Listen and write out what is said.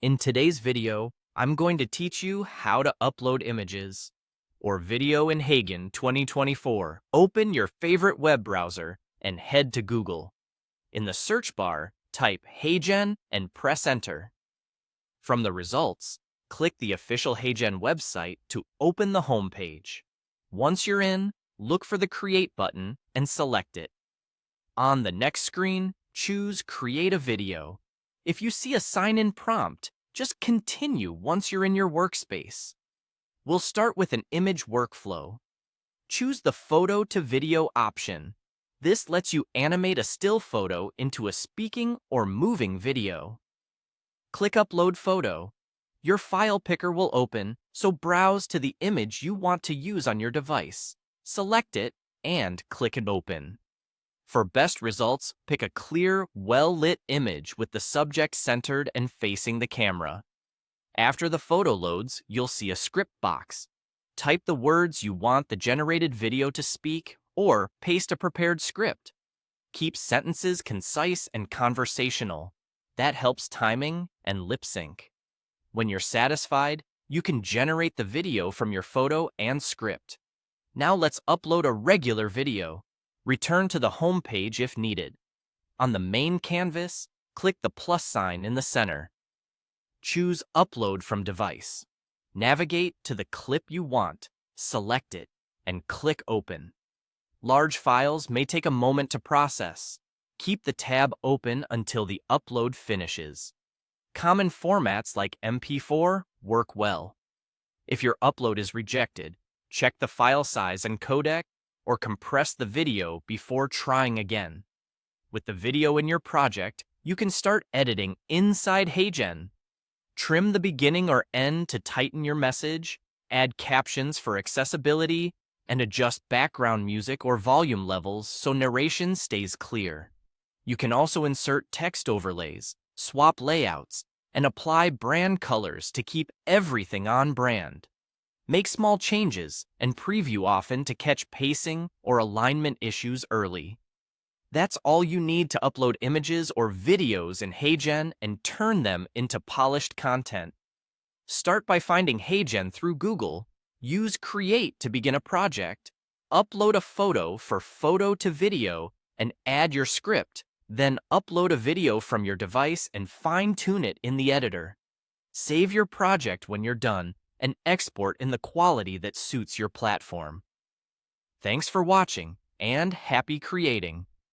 In today's video, I'm going to teach you how to upload images or video in Heygen 2024. Open your favorite web browser and head to Google. In the search bar, type Heygen and press enter. From the results, click the official Heygen website to open the home page. Once you're in, look for the Create button and select it. On the next screen, choose Create a Video. If you see a sign-in prompt, just continue once you're in your workspace. We'll start with an image workflow. Choose the Photo to Video option. This lets you animate a still photo into a speaking or moving video. Click Upload Photo. Your file picker will open, so browse to the image you want to use on your device. Select it and click it Open. For best results, pick a clear, well-lit image with the subject centered and facing the camera. After the photo loads, you'll see a script box. Type the words you want the generated video to speak or paste a prepared script. Keep sentences concise and conversational. That helps timing and lip sync. When you're satisfied, you can generate the video from your photo and script. Now let's upload a regular video. Return to the home page if needed. On the main canvas, click the plus sign in the center. Choose Upload from Device. Navigate to the clip you want, select it, and click Open. Large files may take a moment to process. Keep the tab open until the upload finishes. Common formats like MP4 work well. If your upload is rejected, check the file size and codec, or compress the video before trying again. With the video in your project, you can start editing inside Heygen. Trim the beginning or end to tighten your message, add captions for accessibility, and adjust background music or volume levels so narration stays clear. You can also insert text overlays, swap layouts, and apply brand colors to keep everything on brand. Make small changes and preview often to catch pacing or alignment issues early. That's all you need to upload images or videos in Heygen and turn them into polished content. Start by finding Heygen through Google, use Create to begin a project, upload a photo for Photo to Video, and add your script. Then upload a video from your device and fine-tune it in the editor. Save your project when you're done and export in the quality that suits your platform. Thanks for watching, and happy creating!